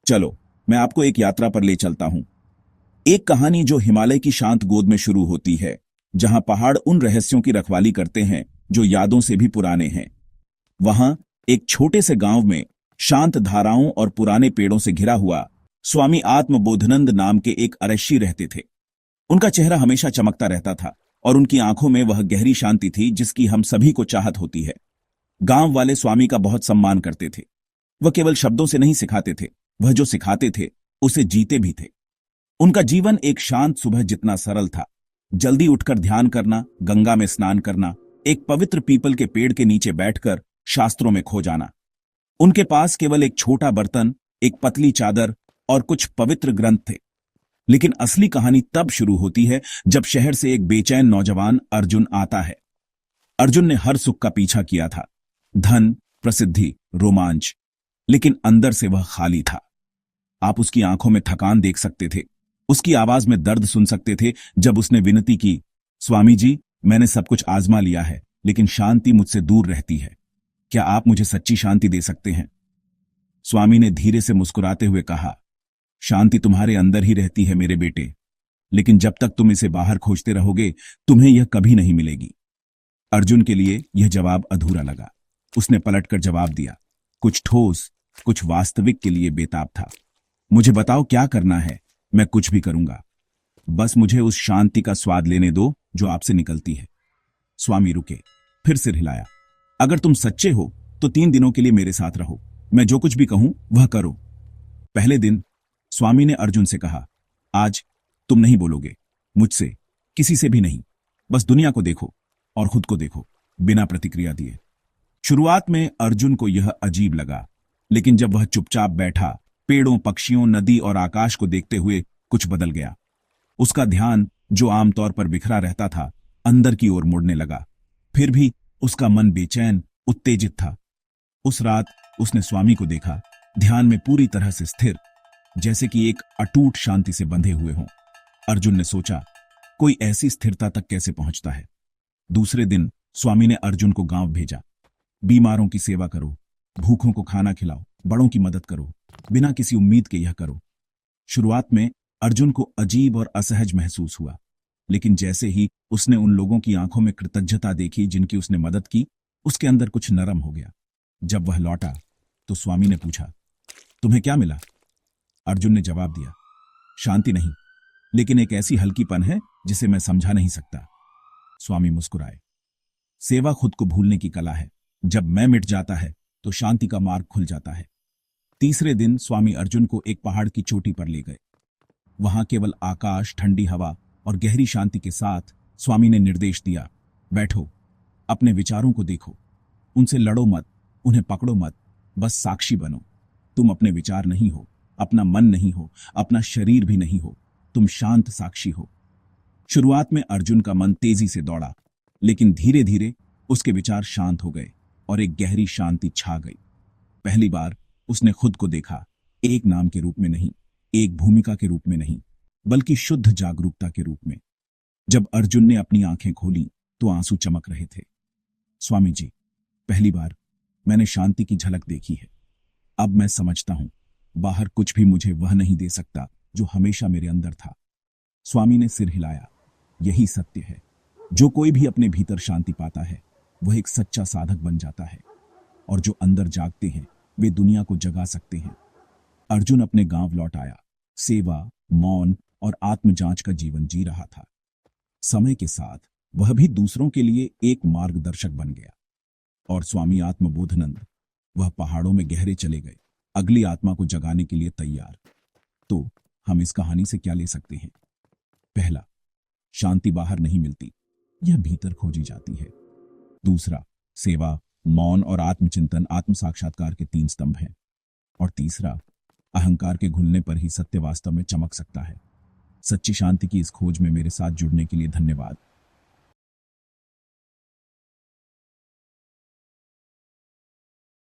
चलो, मैं आपको एक यात्रा पर ले चलता हूं। एक कहानी जो हिमालय की शांत गोद में शुरू होती है, जहां पहाड़ उन रहस्यों की रखवाली करते हैं जो यादों से भी पुराने हैं। वहां एक छोटे से गांव में शांत धाराओं और पुराने पेड़ों से घिरा हुआ स्वामी आत्मबोधानंद नाम के एक अरश्शी रहते थे। उनका चेहरा हमेशा चमकता रहता था और उनकी आंखों में वह गहरी शांति थी जिसकी हम सभी को चाहत होती है। गांव वाले स्वामी का बहुत सम्मान करते थे। वह केवल शब्दों से नहीं सिखाते थे, वह जो सिखाते थे उसे जीते भी थे। उनका जीवन एक शांत सुबह जितना सरल था। जल्दी उठकर ध्यान करना, गंगा में स्नान करना, एक पवित्र पीपल के पेड़ के नीचे बैठकर शास्त्रों में खो जाना। उनके पास केवल एक छोटा बर्तन, एक पतली चादर और कुछ पवित्र ग्रंथ थे। लेकिन असली कहानी तब शुरू होती है जब शहर से एक बेचैन नौजवान अर्जुन आता है। अर्जुन ने हर सुख का पीछा किया था, धन, प्रसिद्धि, रोमांच, लेकिन अंदर से वह खाली था। आप उसकी आंखों में थकान देख सकते थे, उसकी आवाज में दर्द सुन सकते थे जब उसने विनती की, स्वामी जी, मैंने सब कुछ आजमा लिया है, लेकिन शांति मुझसे दूर रहती है। क्या आप मुझे सच्ची शांति दे सकते हैं? स्वामी ने धीरे से मुस्कुराते हुए कहा, शांति तुम्हारे अंदर ही रहती है मेरे बेटे, लेकिन जब तक तुम इसे बाहर खोजते रहोगे तुम्हें यह कभी नहीं मिलेगी। अर्जुन के लिए यह जवाब अधूरा लगा। उसने पलटकर जवाब दिया, कुछ ठोस, कुछ वास्तविक के लिए बेताब था। मुझे बताओ क्या करना है, मैं कुछ भी करूंगा। बस मुझे उस शांति का स्वाद लेने दो जो आपसे निकलती है। स्वामी रुके, फिर सिर हिलाया। अगर तुम सच्चे हो तो 3 दिनों के लिए मेरे साथ रहो, मैं जो कुछ भी कहूं वह करो। पहले दिन स्वामी ने अर्जुन से कहा, आज तुम नहीं बोलोगे मुझसे, किसी से भी नहीं, बस दुनिया को देखो और खुद को देखो, बिना प्रतिक्रिया दिए। शुरुआत में अर्जुन को यह अजीब लगा, लेकिन जब वह चुपचाप बैठा, पेड़ों, पक्षियों, नदी और आकाश को देखते हुए कुछ बदल गया। उसका ध्यान, जो आमतौर पर बिखरा रहता था, अंदर की ओर मुड़ने लगा। फिर भी उसका मन बेचैन, उत्तेजित था। उस रात उसने स्वामी को देखा, ध्यान में पूरी तरह से स्थिर, जैसे कि एक अटूट शांति से बंधे हुए हों। अर्जुन ने सोचा, कोई ऐसी स्थिरता तक कैसे पहुंचता है। दूसरे दिन स्वामी ने अर्जुन को गांव भेजा। बीमारों की सेवा करो, भूखों को खाना खिलाओ, बड़ों की मदद करो, बिना किसी उम्मीद के यह करो। शुरुआत में अर्जुन को अजीब और असहज महसूस हुआ, लेकिन जैसे ही उसने उन लोगों की आंखों में कृतज्ञता देखी जिनकी उसने मदद की, उसके अंदर कुछ नरम हो गया। जब वह लौटा तो स्वामी ने पूछा, तुम्हें क्या मिला? अर्जुन ने जवाब दिया, शांति नहीं, लेकिन एक ऐसी हल्कीपन है जिसे मैं समझा नहीं सकता। स्वामी मुस्कुराए, सेवा खुद को भूलने की कला है। जब मैं मिट जाता है तो शांति का मार्ग खुल जाता है। तीसरे दिन स्वामी अर्जुन को एक पहाड़ की चोटी पर ले गए। वहां केवल आकाश, ठंडी हवा और गहरी शांति के साथ स्वामी ने निर्देश दिया, बैठो, अपने विचारों को देखो, उनसे लड़ो मत, उन्हें पकड़ो मत, बस साक्षी बनो। तुम अपने विचार नहीं हो, अपना मन नहीं हो, अपना शरीर भी नहीं हो, तुम शांत साक्षी हो। शुरुआत में अर्जुन का मन तेजी से दौड़ा, लेकिन धीरे धीरे उसके विचार शांत हो गए और एक गहरी शांति छा गई। पहली बार उसने खुद को देखा, एक नाम के रूप में नहीं, एक भूमिका के रूप में नहीं, बल्कि शुद्ध जागरूकता के रूप में। जब अर्जुन ने अपनी आंखें खोली तो आंसू चमक रहे थे। स्वामी जी, पहली बार मैंने शांति की झलक देखी है। अब मैं समझता हूं, बाहर कुछ भी मुझे वह नहीं दे सकता जो हमेशा मेरे अंदर था। स्वामी ने सिर हिलाया, यही सत्य है। जो कोई भी अपने भीतर शांति पाता है वह एक सच्चा साधक बन जाता है, और जो अंदर जागते हैं वे दुनिया को जगा सकते हैं। अर्जुन अपने गांव लौट आया, सेवा, मौन और आत्मजांच का जीवन जी रहा था। समय के साथ वह भी दूसरों के लिए एक मार्गदर्शक बन गया। और स्वामी आत्मबोधानंद, वह पहाड़ों में गहरे चले गए, अगली आत्मा को जगाने के लिए तैयार। तो हम इस कहानी से क्या ले सकते हैं? पहला, शांति बाहर नहीं मिलती, यह भीतर खोजी जाती है। दूसरा, सेवा, मौन और आत्मचिंतन आत्म साक्षात्कार के 3 स्तंभ हैं। और तीसरा, अहंकार के घुलने पर ही सत्य वास्तव में चमक सकता है। सच्ची शांति की इस खोज में मेरे साथ जुड़ने के लिए धन्यवाद।